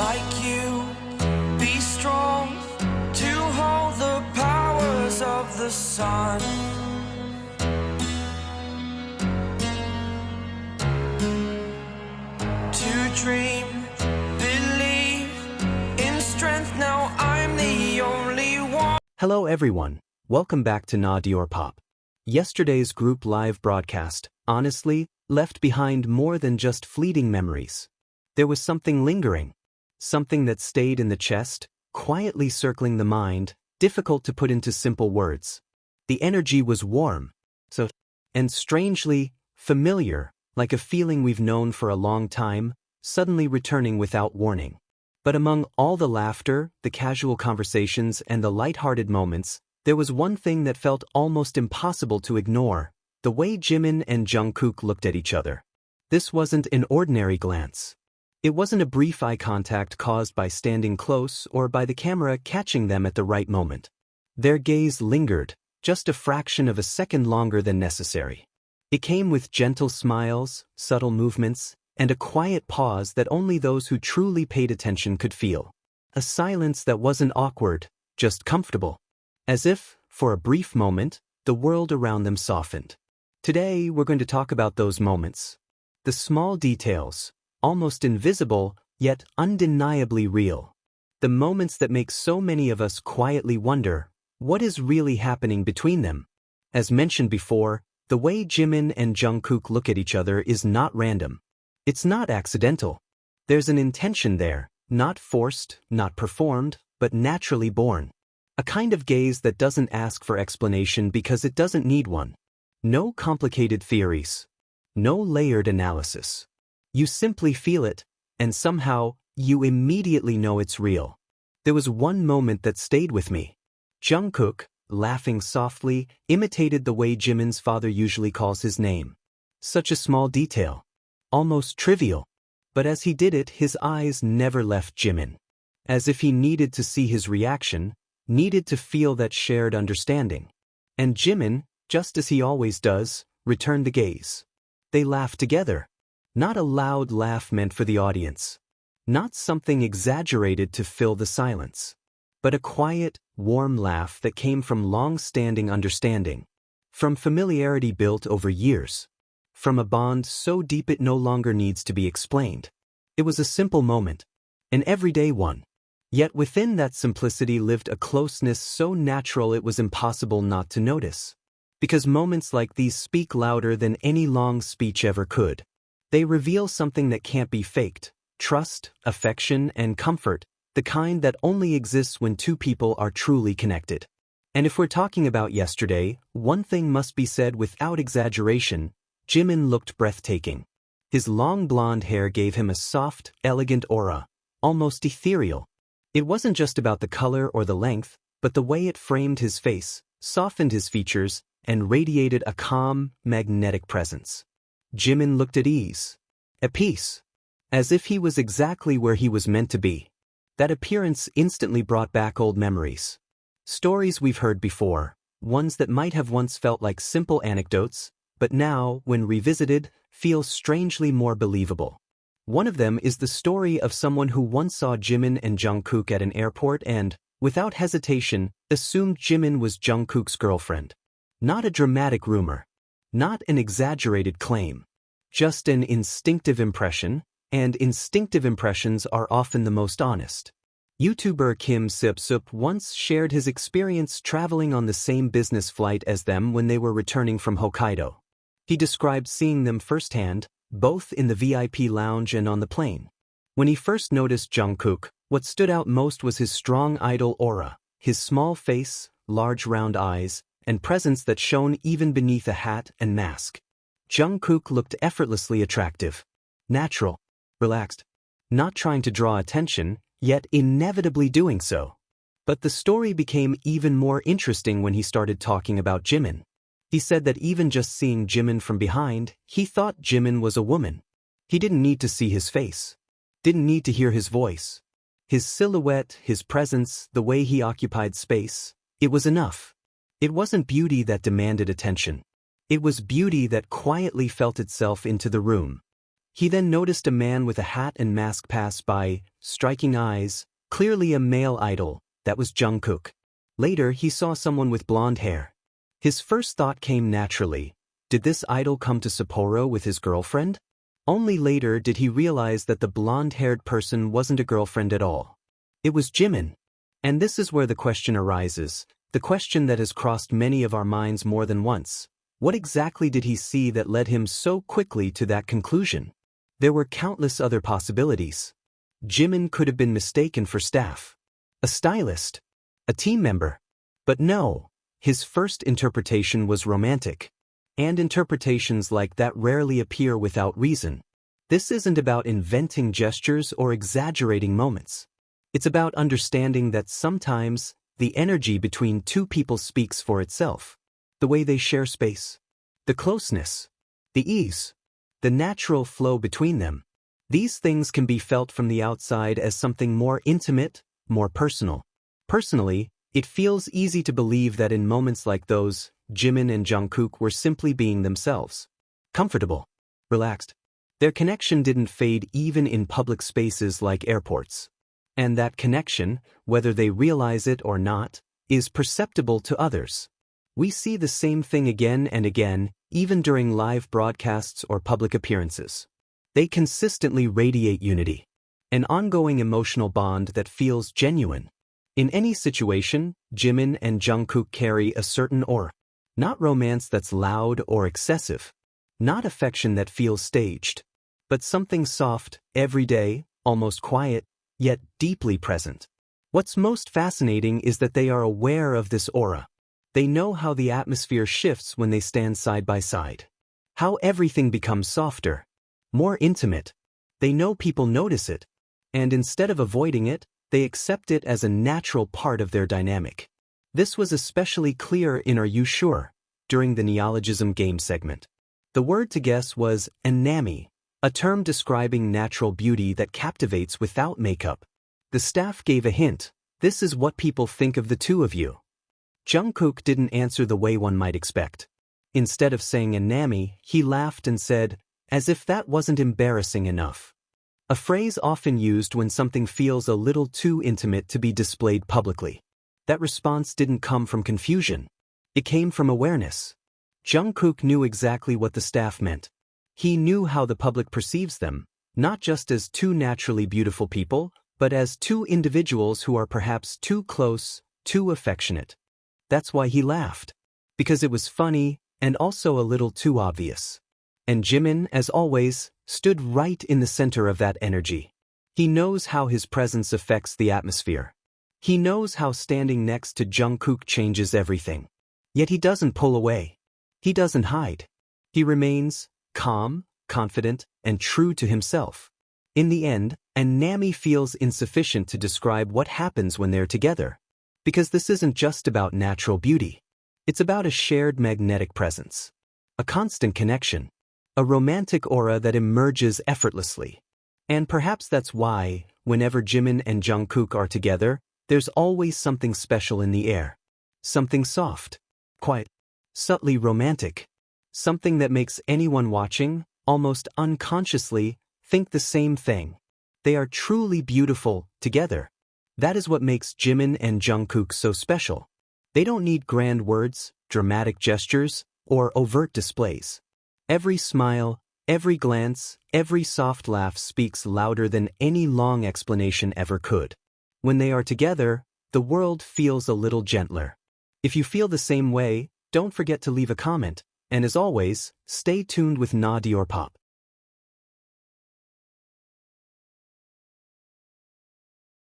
like you. Be strong to hold the powers of the sun. To dream, believe in strength. Now I'm the only one. Hello everyone, welcome back to Diorpop. Yesterday's group live broadcast, honestly, left behind more than just fleeting memories. There was something lingering, something that stayed in the chest, quietly circling the mind, difficult to put into simple words. The energy was warm, and strangely familiar, like a feeling we've known for a long time, suddenly returning without warning. But among all the laughter, the casual conversations, and the light-hearted moments, there was one thing that felt almost impossible to ignore: the way Jimin and Jungkook looked at each other. This wasn't an ordinary glance. It wasn't a brief eye contact caused by standing close or by the camera catching them at the right moment. Their gaze lingered, just a fraction of a second longer than necessary. It came with gentle smiles, subtle movements, and a quiet pause that only those who truly paid attention could feel. A silence that wasn't awkward, just comfortable. As if, for a brief moment, the world around them softened. Today, we're going to talk about those moments. The small details, almost invisible, yet undeniably real. The moments that make so many of us quietly wonder, what is really happening between them? As mentioned before, the way Jimin and Jungkook look at each other is not random. It's not accidental. There's an intention there, not forced, not performed, but naturally born. A kind of gaze that doesn't ask for explanation because it doesn't need one. No complicated theories. No layered analysis. You simply feel it, and somehow, you immediately know it's real. There was one moment that stayed with me. Jungkook, laughing softly, imitated the way Jimin's father usually calls his name. Such a small detail. Almost trivial. But as he did it, his eyes never left Jimin. As if he needed to see his reaction, needed to feel that shared understanding. And Jimin, just as he always does, returned the gaze. They laughed together. Not a loud laugh meant for the audience. Not something exaggerated to fill the silence. But a quiet, warm laugh that came from long-standing understanding. From familiarity built over years. From a bond so deep it no longer needs to be explained. It was a simple moment. An everyday one. Yet within that simplicity lived a closeness so natural it was impossible not to notice. Because moments like these speak louder than any long speech ever could. They reveal something that can't be faked: trust, affection, and comfort, the kind that only exists when two people are truly connected. And if we're talking about yesterday, one thing must be said without exaggeration: Jimin looked breathtaking. His long blonde hair gave him a soft, elegant aura, almost ethereal. It wasn't just about the color or the length, but the way it framed his face, softened his features, and radiated a calm, magnetic presence. Jimin looked at ease, at peace, as if he was exactly where he was meant to be. That appearance instantly brought back old memories. Stories we've heard before, ones that might have once felt like simple anecdotes, but now, when revisited, feel strangely more believable. One of them is the story of someone who once saw Jimin and Jungkook at an airport and, without hesitation, assumed Jimin was Jungkook's girlfriend. Not a dramatic rumor. Not an exaggerated claim. Just an instinctive impression, and instinctive impressions are often the most honest. YouTuber Kim Sip-Sup once shared his experience traveling on the same business flight as them when they were returning from Hokkaido. He described seeing them firsthand, both in the VIP lounge and on the plane. When he first noticed Jungkook, what stood out most was his strong idol aura, his small face, large round eyes, and presence that shone even beneath a hat and mask. Jungkook looked effortlessly attractive. Natural. Relaxed. Not trying to draw attention, yet inevitably doing so. But the story became even more interesting when he started talking about Jimin. He said that even just seeing Jimin from behind, he thought Jimin was a woman. He didn't need to see his face. Didn't need to hear his voice. His silhouette, his presence, the way he occupied space, it was enough. It wasn't beauty that demanded attention. It was beauty that quietly felt itself into the room. He then noticed a man with a hat and mask pass by, striking eyes, clearly a male idol. That was Jungkook. Later, he saw someone with blonde hair. His first thought came naturally. Did this idol come to Sapporo with his girlfriend? Only later did he realize that the blonde-haired person wasn't a girlfriend at all. It was Jimin. And this is where the question arises, the question that has crossed many of our minds more than once. What exactly did he see that led him so quickly to that conclusion? There were countless other possibilities. Jimin could have been mistaken for staff, a stylist, a team member. But no, his first interpretation was romantic. And interpretations like that rarely appear without reason. This isn't about inventing gestures or exaggerating moments. It's about understanding that sometimes the energy between two people speaks for itself. The way they share space, the closeness, the ease, the natural flow between them. These things can be felt from the outside as something more intimate, more personal. Personally, it feels easy to believe that in moments like those, Jimin and Jungkook were simply being themselves. Comfortable, relaxed. Their connection didn't fade even in public spaces like airports. And that connection, whether they realize it or not, is perceptible to others. We see the same thing again and again, even during live broadcasts or public appearances. They consistently radiate unity, an ongoing emotional bond that feels genuine. In any situation, Jimin and Jungkook carry a certain aura. Not romance that's loud or excessive. Not affection that feels staged. But something soft, everyday, almost quiet, yet deeply present. What's most fascinating is that they are aware of this aura. They know how the atmosphere shifts when they stand side by side. How everything becomes softer, more intimate. They know people notice it. And instead of avoiding it, they accept it as a natural part of their dynamic. This was especially clear in Are You Sure? During the neologism game segment. The word to guess was undeniably, a term describing natural beauty that captivates without makeup. The staff gave a hint. This is what people think of the two of you. Jungkook didn't answer the way one might expect. Instead of saying undeniably, he laughed and said, as if that wasn't embarrassing enough. A phrase often used when something feels a little too intimate to be displayed publicly. That response didn't come from confusion. It came from awareness. Jungkook knew exactly what the staff meant. He knew how the public perceives them, not just as two naturally beautiful people, but as two individuals who are perhaps too close, too affectionate. That's why he laughed. Because it was funny, and also a little too obvious. And Jimin, as always, stood right in the center of that energy. He knows how his presence affects the atmosphere. He knows how standing next to Jungkook changes everything. Yet he doesn't pull away. He doesn't hide. He remains calm, confident, and true to himself. In the end, undeniably feels insufficient to describe what happens when they're together. Because this isn't just about natural beauty. It's about a shared magnetic presence. A constant connection. A romantic aura that emerges effortlessly. And perhaps that's why, whenever Jimin and Jungkook are together, there's always something special in the air. Something soft, quiet, subtly romantic. Something that makes anyone watching, almost unconsciously, think the same thing. They are truly beautiful together. That is what makes Jimin and Jungkook so special. They don't need grand words, dramatic gestures, or overt displays. Every smile, every glance, every soft laugh speaks louder than any long explanation ever could. When they are together, the world feels a little gentler. If you feel the same way, don't forget to leave a comment, and as always, stay tuned with Diorpop.